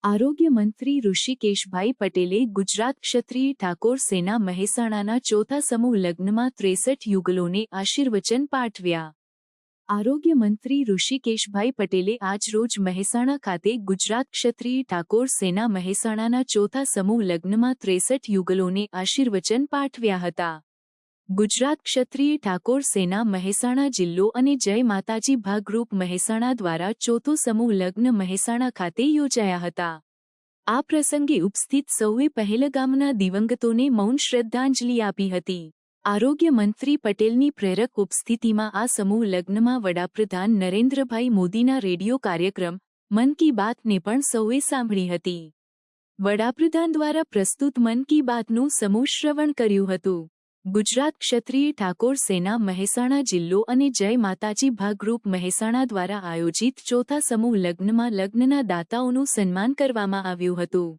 આરોગ્ય મંત્રી ઋષિકેશભાઈ પટેલે ગુજરાત ક્ષત્રિય ઠાકોર સેના મહેસાણાના ચોથા સમૂહ લગ્નમાં 63 યુગલોને આશીર્વચન પાઠવ્યા. આરોગ્ય મંત્રી ઋષિકેશભાઈ પટેલે આજરોજ મહેસાણા ખાતે ગુજરાત ક્ષત્રિય ઠાકોર સેના મહેસાણાના ચોથા સમૂહ લગ્નમાં 63 યુગલોને આશીર્વચન પાઠવ્યા હતા. ગુજરાત ક્ષત્રિય ઠાકોર સેના મહેસાણા જિલ્લો અને જય માતાજી ભાગરૂપ મહેસાણા દ્વારા ચોથો સમૂહ લગ્ન મહેસાણા ખાતે યોજાયા હતા. આ પ્રસંગે ઉપસ્થિત સૌએ પહેલગામના દિવંગતોને મૌન શ્રદ્ધાંજલિ આપી હતી. આરોગ્ય મંત્રી પટેલની પ્રેરક ઉપસ્થિતિમાં આ સમૂહ લગ્નમાં વડાપ્રધાન નરેન્દ્રભાઈ મોદીના રેડિયો કાર્યક્રમ મન કી બાતને પણ સૌએ સાંભળી હતી. વડાપ્રધાન દ્વારા પ્રસ્તુત મન કી બાતનું સમૂહ શ્રવણ કર્યું હતું. ગુજરાત ક્ષત્રિય ઠાકોર સેના મહેસાણા જિલ્લો અને જય માતાજી ભાગરૂપ મહેસાણા દ્વારા આયોજિત ચોથા સમૂહ લગ્નમાં લગ્નના દાતાઓનું સન્માન કરવામાં આવ્યું હતું.